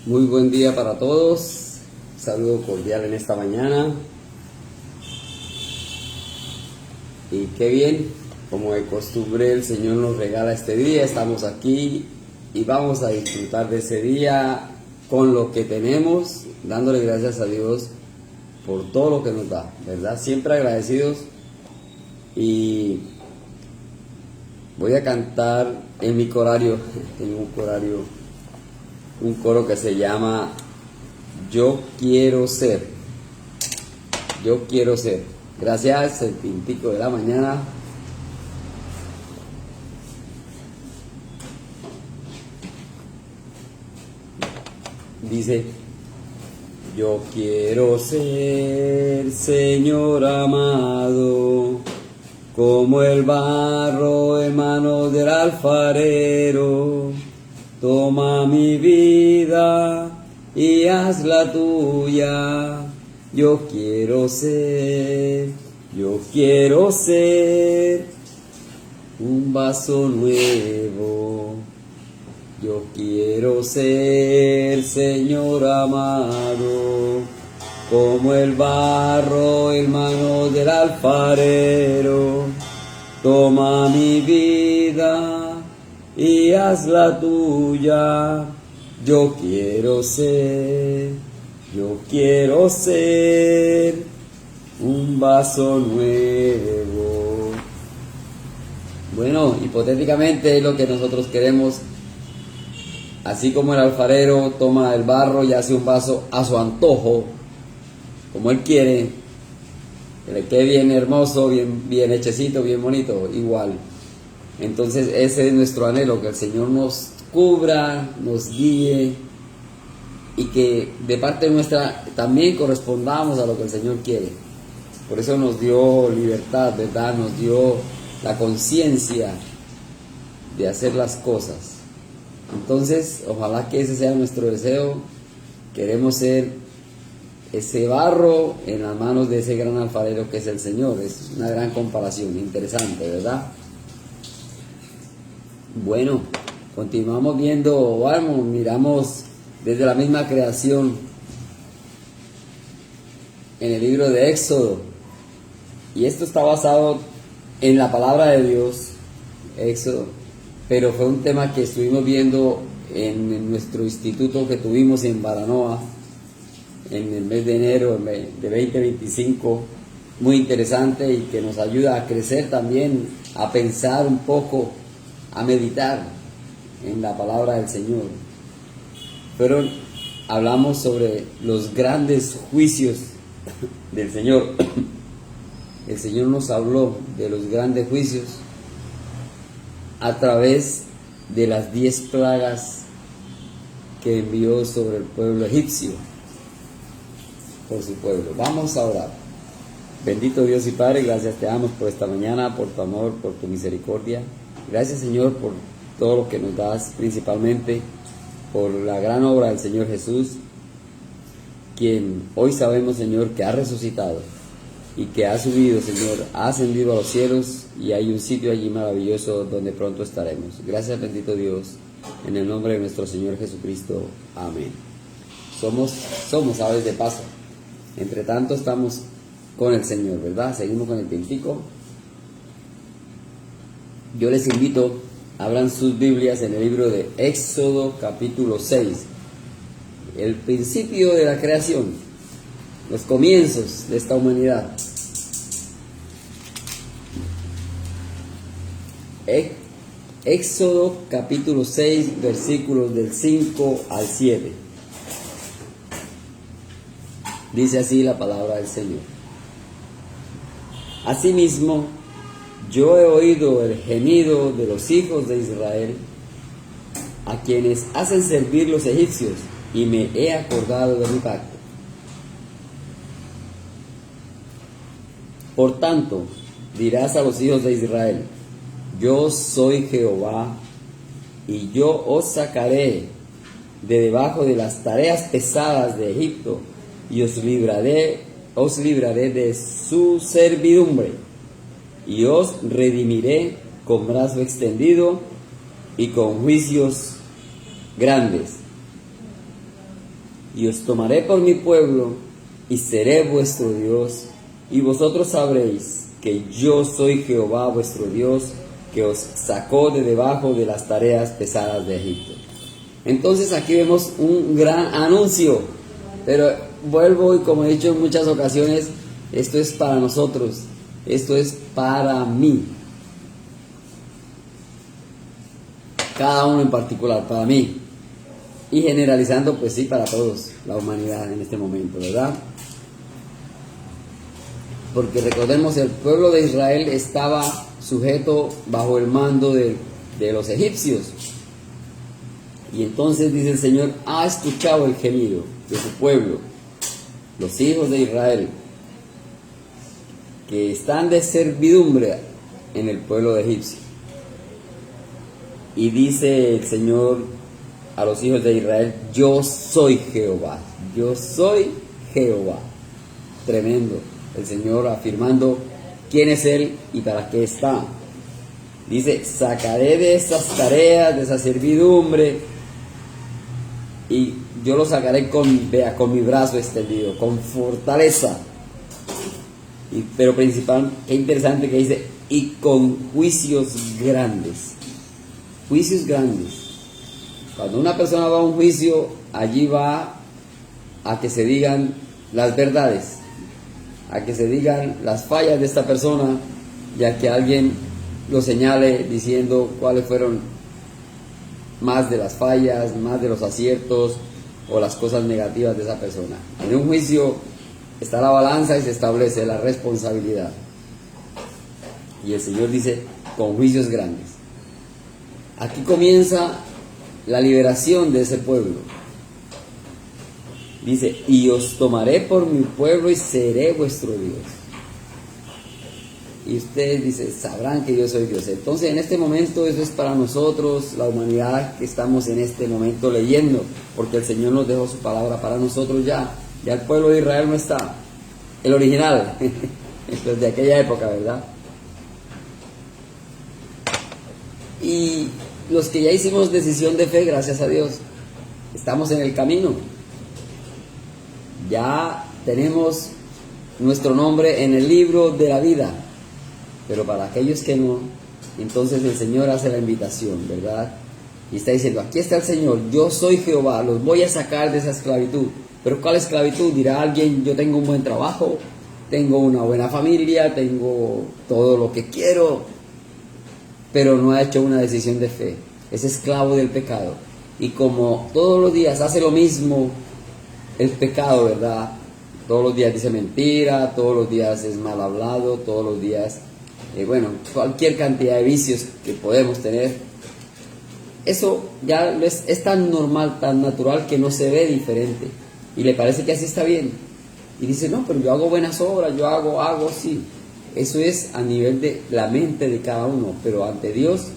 Muy buen día para todos. Saludo cordial en esta mañana. Y qué bien, como de costumbre el Señor nos regala este día. Estamos aquí y vamos a disfrutar de ese día con lo que tenemos, dándole gracias a Dios por todo lo que nos da, ¿verdad? Siempre agradecidos. Y voy a cantar en mi corario. Tengo un coro que se llama Yo quiero ser. Yo quiero ser. Gracias, el tintico de la mañana. Dice: yo quiero ser, Señor amado, como el barro en manos del alfarero. Toma mi vida y hazla tuya. Yo quiero ser un vaso nuevo. Yo quiero ser, Señor amado, como el barro en manos del alfarero. Toma mi vida y hazla tuya. Yo quiero ser un vaso nuevo. Bueno, hipotéticamente es lo que nosotros queremos. Así como el alfarero toma el barro y hace un vaso a su antojo, como él quiere, que le quede bien hermoso, bien hechecito, bien bonito, igual. Entonces ese es nuestro anhelo, que el Señor nos cubra, nos guíe y que de parte nuestra también correspondamos a lo que el Señor quiere. Por eso nos dio libertad, ¿verdad? Nos dio la conciencia de hacer las cosas. Entonces, ojalá que ese sea nuestro deseo. Queremos ser ese barro en las manos de ese gran alfarero que es el Señor. Es una gran comparación, interesante, ¿verdad? Bueno, continuamos viendo, vamos, miramos desde la misma creación en el libro de Éxodo. Y esto está basado en la palabra de Dios, Éxodo. Pero fue un tema que estuvimos viendo en nuestro instituto que tuvimos en Baranoa en el mes de enero de 2025, muy interesante y que nos ayuda a crecer también, a pensar un poco, a meditar en la palabra del Señor. Pero hablamos sobre los grandes juicios del Señor. El Señor nos habló de los grandes juicios a través de las 10 plagas que envió sobre el pueblo egipcio, por su pueblo. Vamos a orar. Bendito Dios y Padre, gracias te damos por esta mañana, por tu amor, por tu misericordia. Gracias, Señor, por todo lo que nos das, principalmente por la gran obra del Señor Jesús, quien hoy sabemos, Señor, que ha resucitado y que ha subido, Señor, ha ascendido a los cielos, y hay un sitio allí maravilloso donde pronto estaremos. Gracias, bendito Dios, en el nombre de nuestro Señor Jesucristo. Amén. Somos aves de paso. Entre tanto estamos con el Señor, ¿verdad? Seguimos con el tiempico. Yo les invito, abran sus Biblias en el libro de Éxodo capítulo 6. El principio de la creación, los comienzos de esta humanidad. Éxodo capítulo 6, versículos del 5 al 7. Dice así la palabra del Señor. Asimismo, yo he oído el gemido de los hijos de Israel, a quienes hacen servir los egipcios, y me he acordado de mi pacto. Por tanto, dirás a los hijos de Israel: yo soy Jehová, y yo os sacaré de debajo de las tareas pesadas de Egipto, y os libraré de su servidumbre, y os redimiré con brazo extendido y con juicios grandes. y os tomaré por mi pueblo, y seré vuestro Dios, y vosotros sabréis que yo soy Jehová vuestro Dios, que os sacó de debajo de las tareas pesadas de Egipto. Entonces aquí vemos un gran anuncio, pero vuelvo y como he dicho en muchas ocasiones, esto es para nosotros, esto es para mí, cada uno en particular, para mí, y generalizando pues sí para todos, la humanidad en este momento, ¿verdad? Porque recordemos, el pueblo de Israel estaba sujeto bajo el mando de los egipcios. Y entonces dice el Señor, ha escuchado el gemido de su pueblo, los hijos de Israel, que están de servidumbre en el pueblo de Egipcio. Y dice el Señor a los hijos de Israel, yo soy Jehová, yo soy Jehová. Tremendo, el Señor afirmando quién es Él y para qué está. Dice, sacaré de esas tareas, de esa servidumbre, y yo lo sacaré con mi brazo extendido, con fortaleza. Pero principal, qué interesante que dice, y con juicios grandes. Juicios grandes. Cuando una persona va a un juicio, allí va a que se digan las verdades, a que se digan las fallas de esta persona, ya que alguien lo señale diciendo cuáles fueron más de las fallas, más de los aciertos o las cosas negativas de esa persona. En un juicio está la balanza y se establece la responsabilidad. Y el Señor dice, con juicios grandes. Aquí comienza la liberación de ese pueblo. Dice, y os tomaré por mi pueblo y seré vuestro Dios. Y ustedes, dice, sabrán que yo soy Dios. Entonces en este momento eso es para nosotros, la humanidad que estamos en este momento leyendo, porque el Señor nos dejó su palabra para nosotros ya. Ya el pueblo de Israel no está, el original, de aquella época, ¿verdad? Y los que ya hicimos decisión de fe, gracias a Dios, estamos en el camino. Ya tenemos nuestro nombre en el libro de la vida. Pero para aquellos que no, entonces el Señor hace la invitación, ¿verdad? Y está diciendo, aquí está el Señor, yo soy Jehová, los voy a sacar de esa esclavitud. Pero ¿cuál esclavitud? Dirá alguien, yo tengo un buen trabajo, tengo una buena familia, tengo todo lo que quiero, pero no ha hecho una decisión de fe. Es esclavo del pecado. Y como todos los días hace lo mismo, el pecado, ¿verdad? Todos los días dice mentira, todos los días es mal hablado, todos los días... cualquier cantidad de vicios que podemos tener, eso ya es tan normal, tan natural que no se ve diferente y le parece que así está bien y dice, no, pero yo hago buenas obras, yo hago sí. Eso es a nivel de la mente de cada uno, pero ante Dios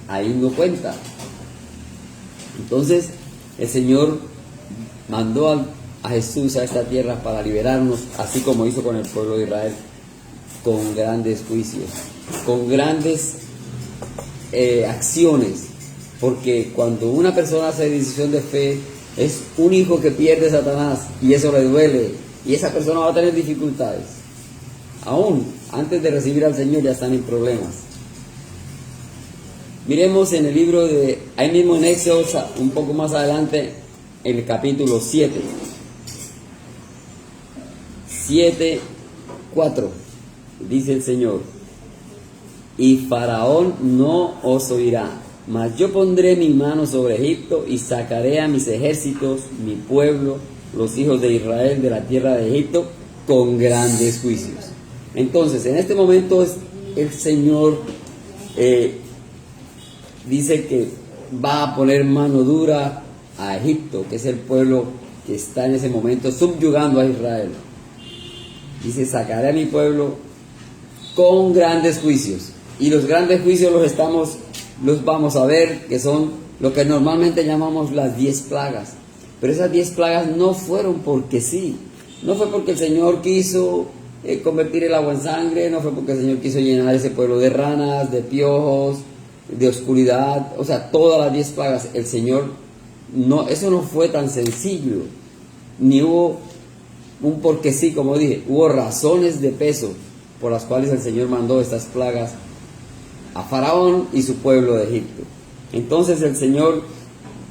ahí no cuenta. Entonces el Señor mandó a Jesús a esta tierra para liberarnos, así como hizo con el pueblo de Israel, con grandes juicios, con grandes acciones, porque cuando una persona hace decisión de fe, es un hijo que pierde Satanás y eso le duele, y esa persona va a tener dificultades. Aún antes de recibir al Señor ya están en problemas. Miremos en el libro de, ahí mismo en Éxodo, un poco más adelante, en el capítulo 7, 4. Dice el Señor, y Faraón no os oirá, mas yo pondré mi mano sobre Egipto y sacaré a mis ejércitos, mi pueblo, los hijos de Israel de la tierra de Egipto, con grandes juicios. Entonces, en este momento el Señor dice que va a poner mano dura a Egipto, que es el pueblo que está en ese momento subyugando a Israel. Dice, sacaré a mi pueblo con grandes juicios. Y los grandes juicios los vamos a ver, que son lo que normalmente llamamos las 10 plagas. Pero esas 10 plagas no fueron porque sí. No fue porque el Señor quiso convertir el agua en sangre, no fue porque el Señor quiso llenar ese pueblo de ranas, de piojos, de oscuridad. O sea, todas las 10 plagas, el Señor, no, eso no fue tan sencillo. ni hubo un porque sí, como dije, hubo razones de peso por las cuales el Señor mandó estas plagas a Faraón y su pueblo de Egipto. Entonces el Señor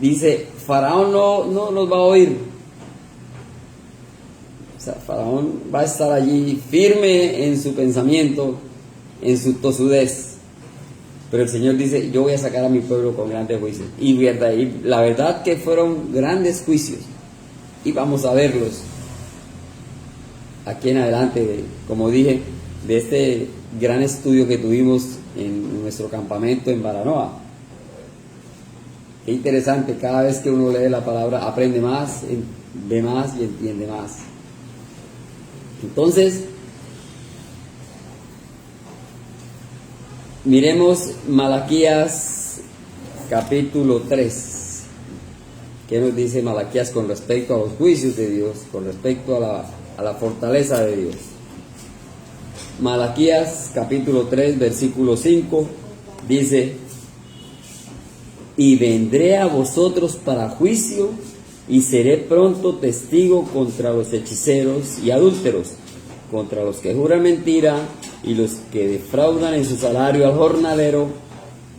dice, Faraón no nos va a oír. O sea, Faraón va a estar allí firme en su pensamiento, en su tosudez. Pero el Señor dice, yo voy a sacar a mi pueblo con grandes juicios. Y la verdad que fueron grandes juicios. Y vamos a verlos aquí en adelante, como dije, de este gran estudio que tuvimos en nuestro campamento en Baranoa. Qué interesante, cada vez que uno lee la palabra aprende más, ve más y entiende más. Entonces, miremos Malaquías capítulo 3. ¿Qué nos dice Malaquías con respecto a los juicios de Dios, con respecto a la fortaleza de Dios? Malaquías capítulo 3, versículo 5, dice: y vendré a vosotros para juicio, y seré pronto testigo contra los hechiceros y adúlteros, contra los que juran mentira, y los que defraudan en su salario al jornalero,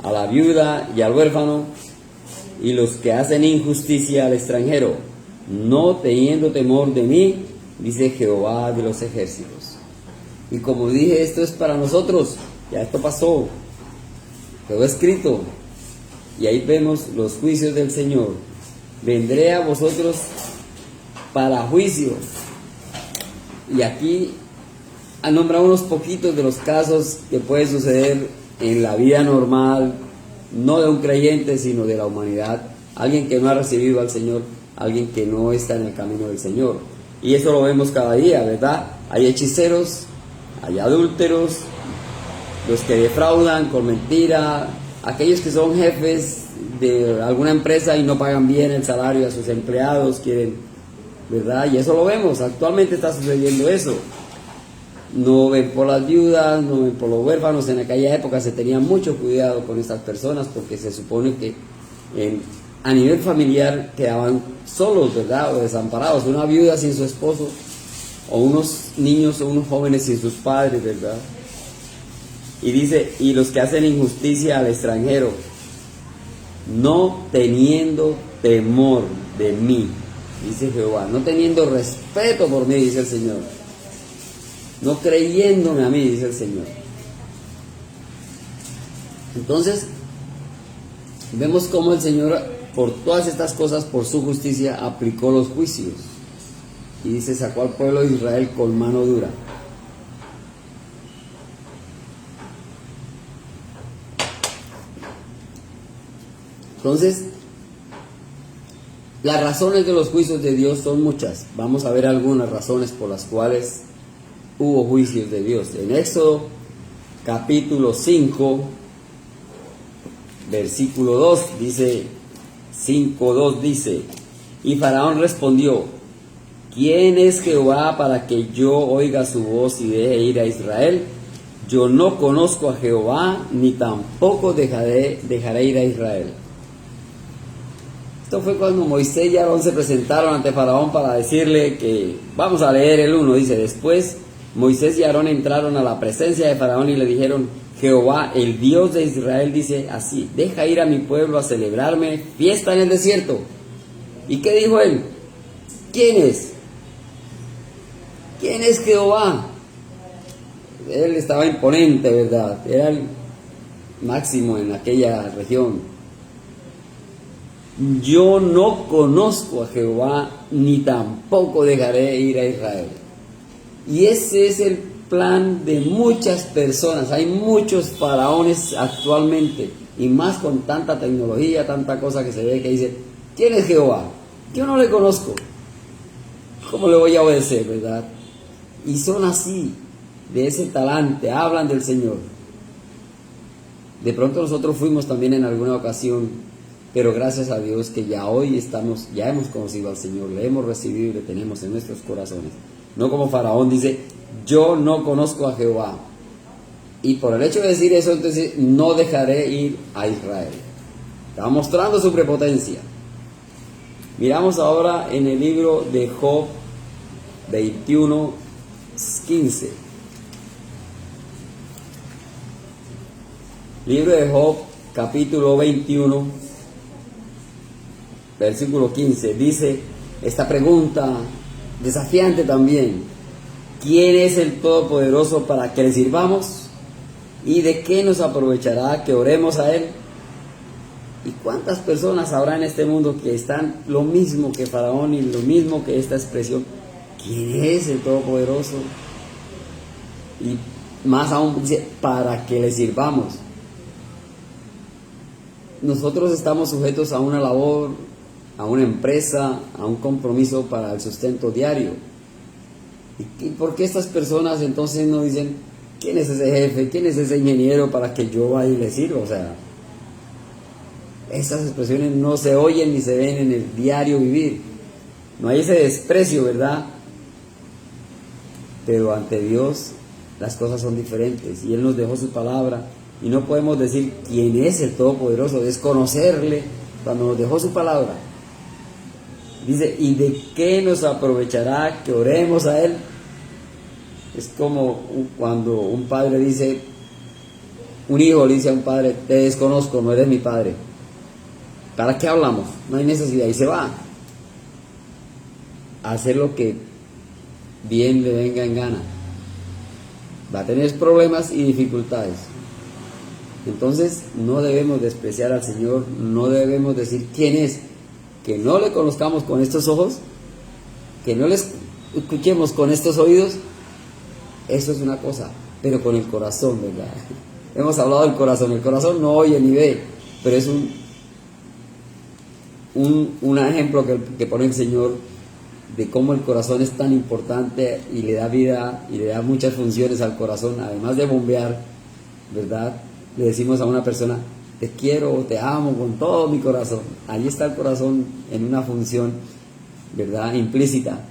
a la viuda y al huérfano, y los que hacen injusticia al extranjero, no teniendo temor de mí, dice Jehová de los ejércitos. Y como dije, esto es para nosotros, ya esto pasó, quedó escrito, y ahí vemos los juicios del Señor. Vendré a vosotros para juicio. Y aquí ha nombrado unos poquitos de los casos que pueden suceder en la vida normal, no de un creyente, sino de la humanidad. Alguien que no ha recibido al Señor, alguien que no está en el camino del Señor. Y eso lo vemos cada día, ¿verdad? Hay hechiceros, hay adúlteros, los que defraudan con mentira, aquellos que son jefes de alguna empresa y no pagan bien el salario a sus empleados, quieren, ¿verdad? Y eso lo vemos, actualmente está sucediendo eso. No ven por las viudas, no ven por los huérfanos. En aquella época se tenía mucho cuidado con estas personas porque se supone que a nivel familiar quedaban solos, ¿verdad? O desamparados, una viuda sin su esposo, o unos niños o unos jóvenes sin sus padres, ¿verdad? Y dice, y los que hacen injusticia al extranjero, no teniendo temor de mí, dice Jehová, no teniendo respeto por mí, dice el Señor, no creyéndome a mí, dice el Señor. Entonces, vemos cómo el Señor, por todas estas cosas, por su justicia, aplicó los juicios. Y dice, sacó al pueblo de Israel con mano dura. Entonces, las razones de los juicios de Dios son muchas. Vamos a ver algunas razones por las cuales hubo juicios de Dios. En Éxodo capítulo 5, versículo 2, dice, 5:2 dice, y Faraón respondió, ¿quién es Jehová para que yo oiga su voz y deje ir a Israel? Yo no conozco a Jehová, ni tampoco dejaré ir a Israel. Esto fue cuando Moisés y Aarón se presentaron ante Faraón para decirle que, vamos a leer el 1, dice, después Moisés y Aarón entraron a la presencia de Faraón y le dijeron, Jehová, el Dios de Israel, dice así, deja ir a mi pueblo a celebrarme fiesta en el desierto. ¿Y qué dijo él? ¿Quién es? ¿Quién es Jehová? Él estaba imponente, ¿verdad? Era el máximo en aquella región. Yo no conozco a Jehová, ni tampoco dejaré ir a Israel. Y ese es el plan de muchas personas. Hay muchos faraones actualmente, y más con tanta tecnología, tanta cosa que se ve, que dice, ¿quién es Jehová? Yo no le conozco. ¿Cómo le voy a obedecer, verdad? Y son así, de ese talante, hablan del Señor. De pronto nosotros fuimos también en alguna ocasión, pero gracias a Dios que ya hoy ya hemos conocido al Señor, le hemos recibido y le tenemos en nuestros corazones. No como Faraón dice, yo no conozco a Jehová. Y por el hecho de decir eso, entonces no dejaré ir a Israel. Está mostrando su prepotencia. Miramos ahora en el libro de Job 21:15. Libro de Job, capítulo 21, versículo 15. Dice esta pregunta desafiante también: ¿quién es el Todopoderoso para que le sirvamos? ¿Y de qué nos aprovechará que oremos a Él? ¿Y cuántas personas habrá en este mundo que están lo mismo que Faraón y lo mismo que esta expresión? ¿Quién es el Todopoderoso? Y más aún dice, para que le sirvamos. Nosotros estamos sujetos a una labor, a una empresa, a un compromiso para el sustento diario. ¿Y por qué estas personas entonces no dicen, quién es ese jefe, quién es ese ingeniero para que yo vaya y le sirva? O sea, estas expresiones no se oyen ni se ven en el diario vivir. No hay ese desprecio, ¿verdad? Pero ante Dios las cosas son diferentes y Él nos dejó su palabra y no podemos decir quién es el Todopoderoso, desconocerle cuando nos dejó su palabra. Dice, ¿y de qué nos aprovechará que oremos a Él? Es como cuando un padre dice, un hijo le dice a un padre, te desconozco, no eres mi padre. ¿Para qué hablamos? No hay necesidad. Y se va a hacer lo que bien le venga en gana. Va a tener problemas y dificultades. Entonces no debemos despreciar al Señor, no debemos decir quién es, que no le conozcamos con estos ojos, que no le escuchemos con estos oídos. Eso es una cosa, pero con el corazón, ¿verdad? Hemos hablado del corazón. El corazón no oye ni ve, pero es un ejemplo que pone el Señor de cómo el corazón es tan importante y le da vida y le da muchas funciones al corazón. Además de bombear, ¿verdad? Le decimos a una persona, te quiero o te amo con todo mi corazón. Allí está el corazón en una función, ¿verdad?, implícita.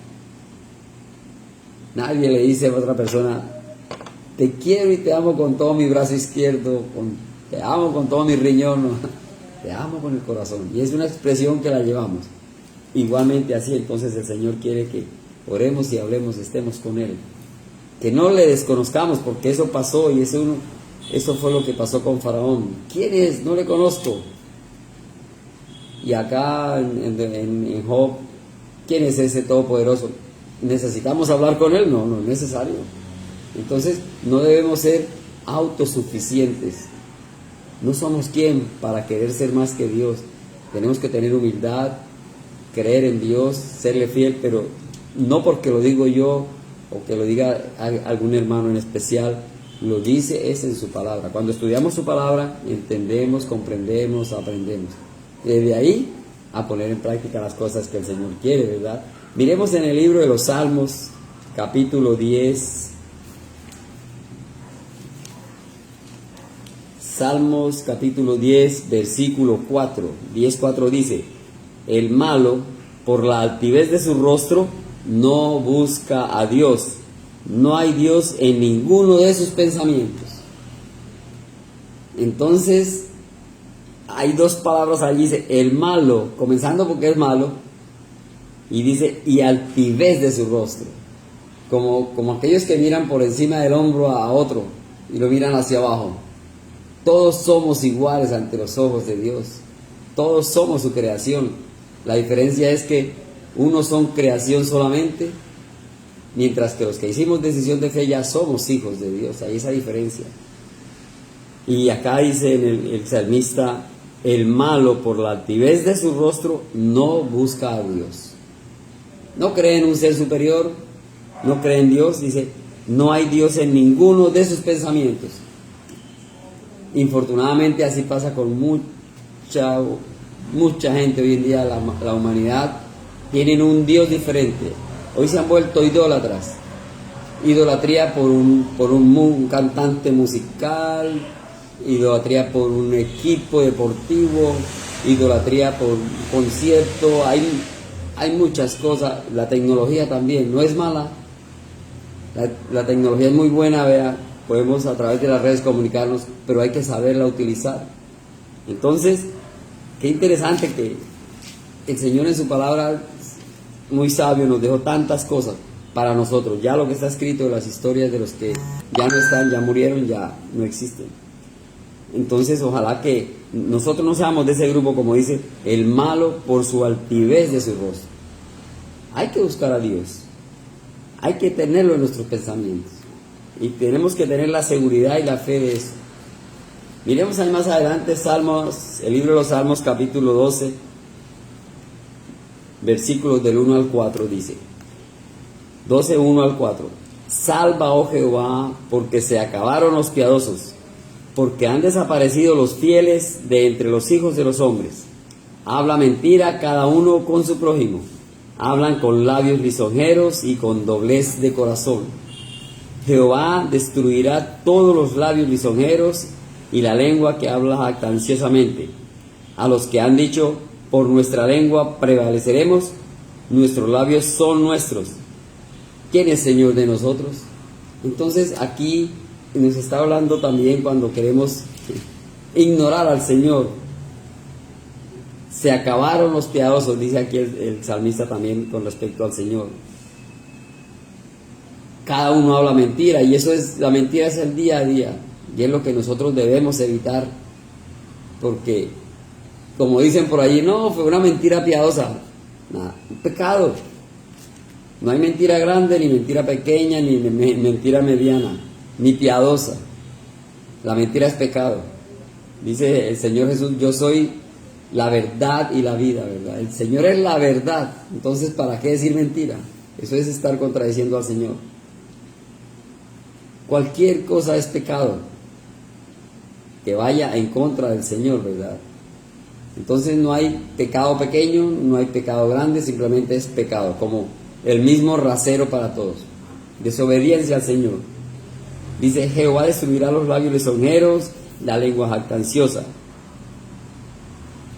Nadie le dice a otra persona, te quiero y te amo con todo mi brazo izquierdo, te amo con todo mi riñón, no. Te amo con el corazón. Y es una expresión que la llevamos. Igualmente así, entonces el Señor quiere que oremos y hablemos, estemos con Él. Que no le desconozcamos, porque eso pasó y eso fue lo que pasó con Faraón. ¿Quién es? No le conozco. Y acá en Job, ¿quién es ese Todopoderoso? ¿Necesitamos hablar con Él? No, no es necesario. Entonces no debemos ser autosuficientes. No somos quien para querer ser más que Dios. Tenemos que tener humildad, creer en Dios, serle fiel, pero no porque lo digo yo o que lo diga algún hermano en especial. Lo dice es en su palabra. Cuando estudiamos su palabra, entendemos, comprendemos, aprendemos. Desde ahí a poner en práctica las cosas que el Señor quiere, ¿verdad? Miremos en el libro de los Salmos, capítulo 10. Salmos capítulo 10, versículo 4. 10:4 dice, el malo, por la altivez de su rostro, no busca a Dios. No hay Dios en ninguno de sus pensamientos. Entonces, hay dos palabras allí, dice, el malo, comenzando porque es malo, y dice, y altivez de su rostro. Como aquellos que miran por encima del hombro a otro y lo miran hacia abajo. Todos somos iguales ante los ojos de Dios. Todos somos su creación. La diferencia es que unos son creación solamente, mientras que los que hicimos decisión de fe ya somos hijos de Dios. Hay esa diferencia. Y acá dice el salmista, el malo por la altivez de su rostro no busca a Dios. No cree en un ser superior, no cree en Dios. Dice, no hay Dios en ninguno de sus pensamientos. Infortunadamente así pasa con mucha gente hoy en día. La humanidad tienen un Dios diferente. Hoy se han vuelto idólatras. Idolatría por un cantante musical, idolatría por un equipo deportivo, idolatría por un concierto. Hay muchas cosas. La tecnología también no es mala. La tecnología es muy buena, vea. Podemos a través de las redes comunicarnos, pero hay que saberla utilizar. Entonces, qué interesante que el Señor en su palabra muy sabio nos dejó tantas cosas para nosotros. Ya lo que está escrito de las historias de los que ya no están, ya murieron, ya no existen. Entonces ojalá que nosotros no seamos de ese grupo, como dice, el malo por su altivez de su rostro. Hay que buscar a Dios, hay que tenerlo en nuestros pensamientos y tenemos que tener la seguridad y la fe de eso. Miremos ahí más adelante Salmos, el libro de los Salmos capítulo 12, versículos del 1 al 4 dice, 12, 1 al 4, salva, oh Jehová, porque se acabaron los piadosos, porque han desaparecido los fieles de entre los hijos de los hombres. Habla mentira cada uno con su prójimo, hablan con labios lisonjeros y con doblez de corazón. Jehová destruirá todos los labios lisonjeros y la lengua que habla jactanciosamente. A los que han dicho, por nuestra lengua prevaleceremos, nuestros labios son nuestros. ¿Quién es Señor de nosotros? Entonces aquí nos está hablando también cuando queremos ignorar al Señor. Se acabaron los piadosos, dice aquí el salmista también con respecto al Señor. Cada uno habla mentira y eso es, la mentira es el día a día y es lo que nosotros debemos evitar, porque como dicen por allí, no, fue una mentira piadosa. Nada, un pecado. No hay mentira grande, ni mentira pequeña, ni mentira mediana, ni piadosa. La mentira es pecado. Dice el Señor Jesús, yo soy la verdad y la vida, ¿verdad? El Señor es la verdad. Entonces, ¿para qué decir mentira? Eso es estar contradiciendo al Señor. Cualquier cosa es pecado que vaya en contra del Señor, ¿verdad? Entonces no hay pecado pequeño, no hay pecado grande, simplemente es pecado, como el mismo rasero para todos. Desobediencia al Señor. Dice, Jehová destruirá los labios lisonjeros, la lengua jactanciosa.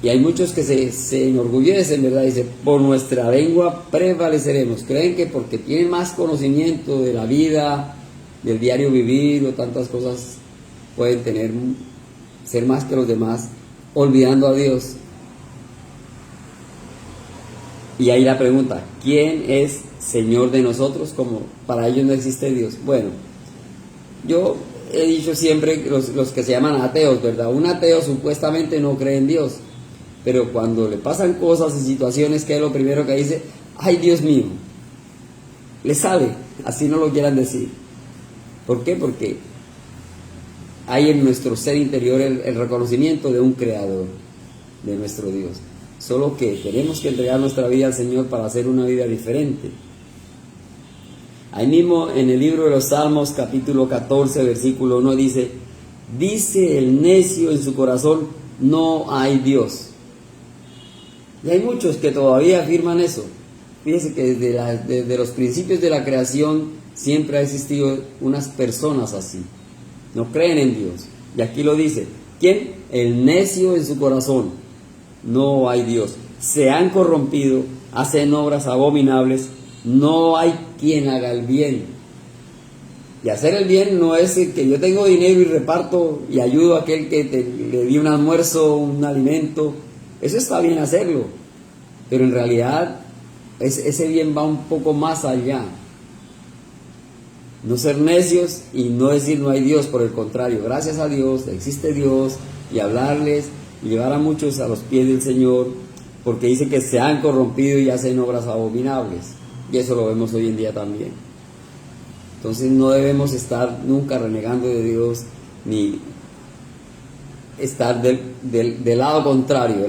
Y hay muchos que se enorgullecen, ¿verdad? Dice, por nuestra lengua prevaleceremos. Creen que porque tienen más conocimiento de la vida, del diario vivir o tantas cosas, pueden ser más que los demás, olvidando a Dios. Y ahí la pregunta, ¿quién es Señor de nosotros? Como para ellos no existe Dios. Bueno, yo he dicho siempre los que se llaman ateos, ¿verdad? Un ateo supuestamente no cree en Dios, pero cuando le pasan cosas y situaciones, ¿qué es lo primero que dice? ¡Ay, Dios mío! Le sale, así no lo quieran decir. ¿Por qué? Porque hay en nuestro ser interior el reconocimiento de un creador, de nuestro Dios. Solo que tenemos que entregar nuestra vida al Señor para hacer una vida diferente. Ahí mismo en el libro de los Salmos, capítulo 14, versículo 1 dice, dice el necio en su corazón, no hay Dios. Y hay muchos que todavía afirman eso. Fíjense que desde los principios de la creación siempre ha existido unas personas así. No creen en Dios. Y aquí lo dice, ¿quién? El necio en su corazón, no hay Dios. Se han corrompido, hacen obras abominables, no hay quien haga el bien. Y hacer el bien no es que yo tengo dinero y reparto y ayudo a aquel que le di un almuerzo, un alimento. Eso está bien hacerlo, pero en realidad ese bien va un poco más allá. No ser necios y no decir no hay Dios, por el contrario, gracias a Dios, existe Dios, y hablarles y llevar a muchos a los pies del Señor, porque dice que se han corrompido y hacen obras abominables, y eso lo vemos hoy en día también. Entonces no debemos estar nunca renegando de Dios, ni estar del lado contrario,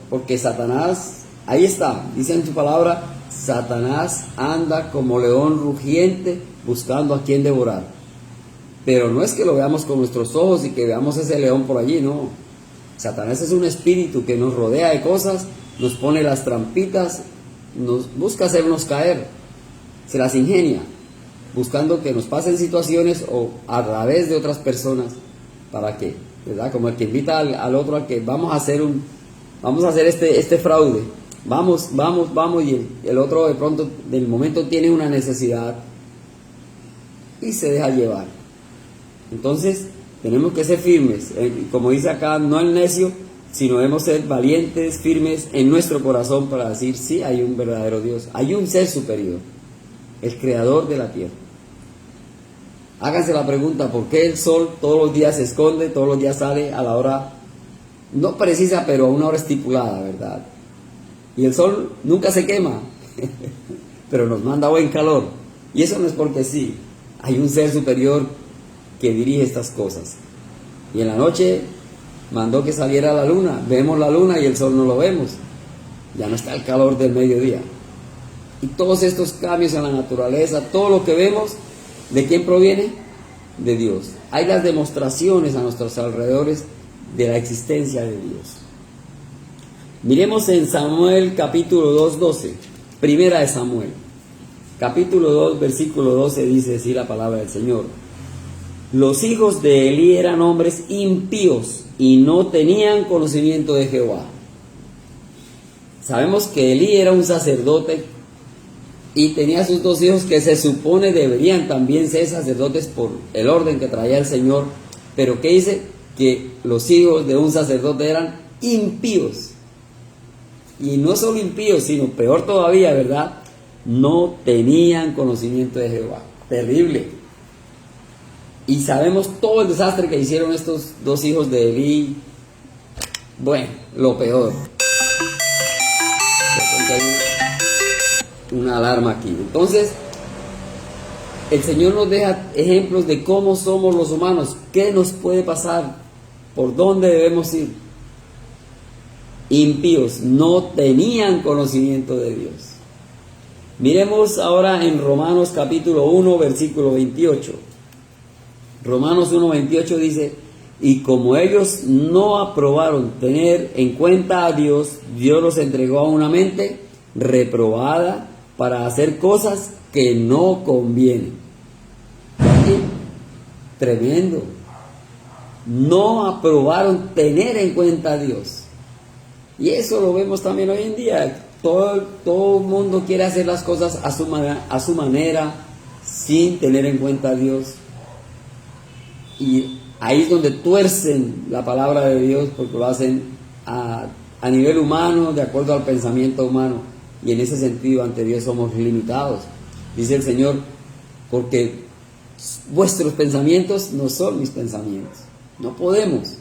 porque Satanás, ahí está, dice en su palabra, Satanás anda como león rugiente buscando a quien devorar. Pero no es que lo veamos con nuestros ojos y que veamos ese león por allí, no. Satanás es un espíritu que nos rodea de cosas, nos pone las trampitas, nos busca hacernos caer, se las ingenia, buscando que nos pasen situaciones o a través de otras personas, para que, ¿verdad? Como el que invita al otro a que vamos a hacer este fraude, vamos, y el otro de pronto, del momento, tiene una necesidad y se deja llevar. Entonces tenemos que ser firmes, como dice acá, no el necio, sino debemos ser valientes, firmes en nuestro corazón para decir, sí, hay un verdadero Dios, hay un ser superior, el creador de la tierra. Háganse la pregunta, ¿por qué el sol todos los días se esconde, todos los días sale a la hora, no precisa, pero a una hora estipulada, ¿verdad? Y el sol nunca se quema, pero nos manda buen calor. Y eso no es porque sí, hay un ser superior que dirige estas cosas. Y en la noche mandó que saliera la luna, vemos la luna y el sol no lo vemos, ya no está el calor del mediodía. Y todos estos cambios en la naturaleza, todo lo que vemos, ¿de quién proviene? De Dios. Hay las demostraciones a nuestros alrededores de la existencia de Dios. Miremos en Samuel capítulo 2, 12, primera de Samuel, capítulo 2, versículo 12, dice así la palabra del Señor. Los hijos de Elí eran hombres impíos y no tenían conocimiento de Jehová. Sabemos que Elí era un sacerdote y tenía sus dos hijos que se supone deberían también ser sacerdotes por el orden que traía el Señor. Pero ¿qué dice? Que los hijos de un sacerdote eran impíos. Y no solo impíos, sino peor todavía, ¿verdad? No tenían conocimiento de Jehová. Terrible. Y sabemos todo el desastre que hicieron estos dos hijos de Elí. Bueno, lo peor. Una alarma aquí. Entonces, el Señor nos deja ejemplos de cómo somos los humanos, qué nos puede pasar, por dónde debemos ir. Impíos, no tenían conocimiento de Dios. Miremos ahora en Romanos capítulo 1, versículo 28. Romanos 1, 28 dice, y como ellos no aprobaron tener en cuenta a Dios, Dios los entregó a una mente reprobada para hacer cosas que no convienen. ¿Sí? Tremendo. No aprobaron tener en cuenta a Dios. Y eso lo vemos también hoy en día. Todo el mundo quiere hacer las cosas a su manera, sin tener en cuenta a Dios. Y ahí es donde tuercen la palabra de Dios, porque lo hacen a nivel humano, de acuerdo al pensamiento humano. Y en ese sentido ante Dios somos limitados. Dice el Señor, porque vuestros pensamientos no son mis pensamientos. No podemos.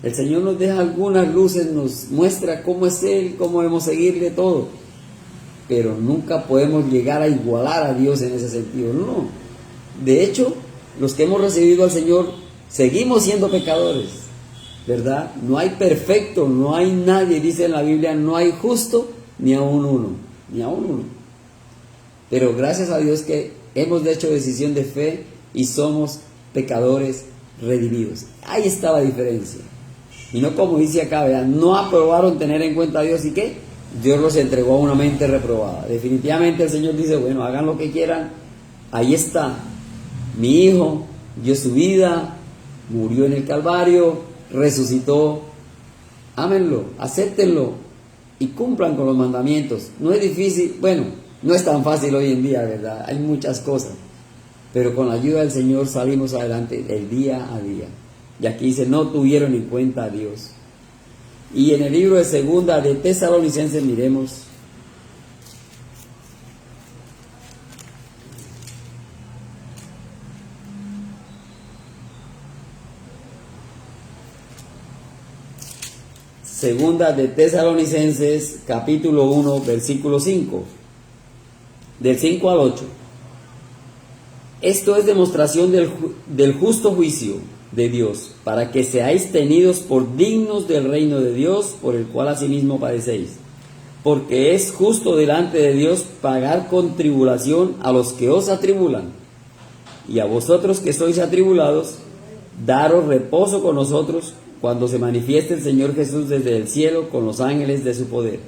El Señor nos deja algunas luces, nos muestra cómo es Él, cómo debemos seguirle todo. Pero nunca podemos llegar a igualar a Dios en ese sentido. No. De hecho, los que hemos recibido al Señor seguimos siendo pecadores, ¿verdad? No hay perfecto, no hay nadie, dice en la Biblia, no hay justo ni aún uno, ni aún uno. Pero gracias a Dios que hemos hecho decisión de fe y somos pecadores redimidos. Ahí está la diferencia. Y no como dice acá, vean, no aprobaron tener en cuenta a Dios y ¿qué? Dios los entregó a una mente reprobada. Definitivamente el Señor dice, bueno, hagan lo que quieran, ahí está. Mi hijo dio su vida, murió en el Calvario, resucitó. Ámenlo, acéptenlo y cumplan con los mandamientos. No es difícil, bueno, no es tan fácil hoy en día, ¿verdad? Hay muchas cosas, pero con la ayuda del Señor salimos adelante el día a día. Y aquí dice, no tuvieron en cuenta a Dios. Y en el libro de Segunda de Tesalonicenses miremos. Segunda de Tesalonicenses, capítulo 1, versículo 5. Del 5 al 8. Esto es demostración del justo juicio de Dios, para que seáis tenidos por dignos del reino de Dios, por el cual asimismo padecéis. Porque es justo delante de Dios pagar con tribulación a los que os atribulan. Y a vosotros que sois atribulados, daros reposo con nosotros, cuando se manifieste el Señor Jesús desde el cielo con los ángeles de su poder,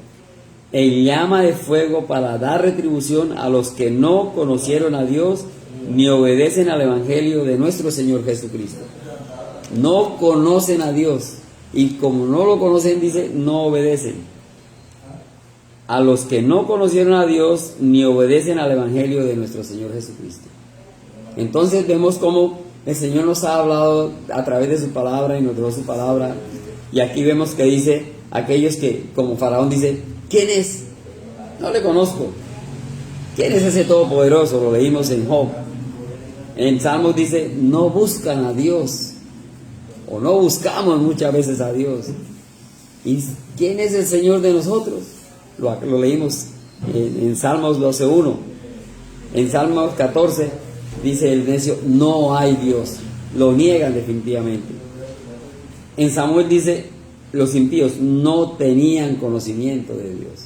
en llama de fuego para dar retribución a los que no conocieron a Dios ni obedecen al Evangelio de nuestro Señor Jesucristo. No conocen a Dios y como no lo conocen, dice, no obedecen. A los que no conocieron a Dios ni obedecen al Evangelio de nuestro Señor Jesucristo. Entonces vemos cómo el Señor nos ha hablado a través de su palabra y nos dio su palabra Y aquí vemos que dice, aquellos que, como Faraón dice, ¿quién es? No le conozco. ¿Quién es ese Todopoderoso? Lo leímos en Job. En Salmos dice, no buscan a Dios, o no buscamos muchas veces a Dios. ¿Y quién es el Señor de nosotros? Lo leímos en Salmos 12:1. En Salmos 14 dice el necio, no hay Dios. Lo niegan definitivamente. En Samuel dice, los impíos no tenían conocimiento de Dios.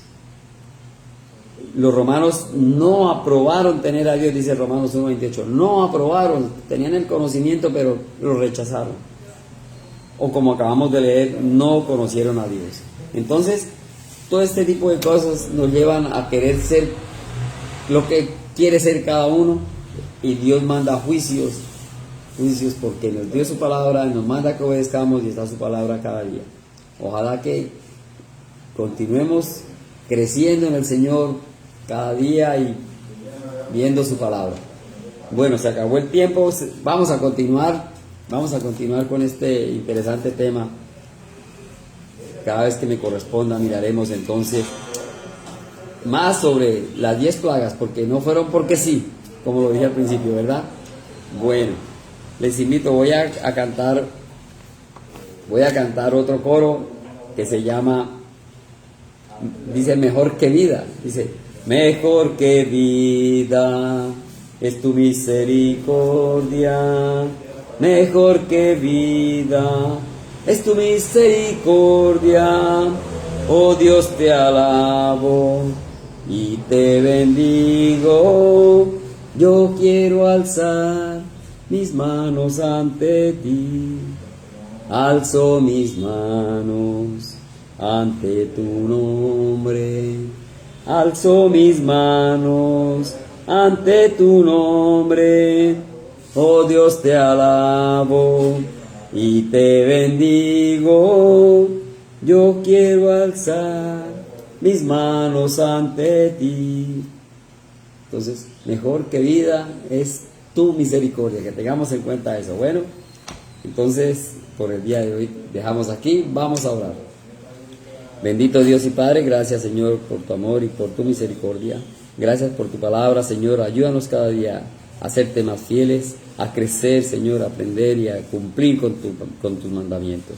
Los romanos no aprobaron tener a Dios, dice Romanos 1:28. No aprobaron, tenían el conocimiento, pero lo rechazaron. O como acabamos de leer, no conocieron a Dios. Entonces, todo este tipo de cosas nos llevan a querer ser lo que quiere ser cada uno, y Dios manda juicios porque nos dio su palabra, nos manda que obedezcamos y está su palabra cada día. Ojalá que continuemos creciendo en el Señor cada día y viendo su palabra. Bueno, se acabó el tiempo, vamos a continuar con este interesante tema. Cada vez que me corresponda miraremos entonces más sobre las 10 plagas, porque no fueron porque sí, como lo dije al principio, ¿verdad? Bueno, les invito, voy a cantar otro coro que se llama, dice mejor que vida, dice, mejor que vida es tu misericordia, mejor que vida es tu misericordia, oh Dios te alabo y te bendigo, yo quiero alzar mis manos ante ti, alzo mis manos ante tu nombre, alzo mis manos ante tu nombre, oh Dios te alabo y te bendigo, yo quiero alzar mis manos ante ti. Entonces, mejor que vida es tu misericordia, que tengamos en cuenta eso. Bueno, entonces, por el día de hoy dejamos aquí, vamos a orar. Bendito Dios y Padre, gracias Señor por tu amor y por tu misericordia. Gracias por tu palabra, Señor. Ayúdanos cada día a hacerte más fieles, a crecer, Señor, a aprender y a cumplir con tus mandamientos.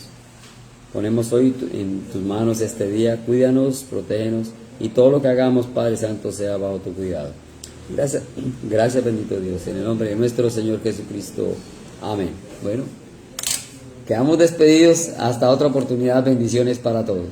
Ponemos hoy en tus manos este día, cuídanos, protégenos y todo lo que hagamos, Padre Santo, sea bajo tu cuidado. Gracias bendito Dios, en el nombre de nuestro Señor Jesucristo. Amén. Bueno, quedamos despedidos hasta otra oportunidad. Bendiciones para todos.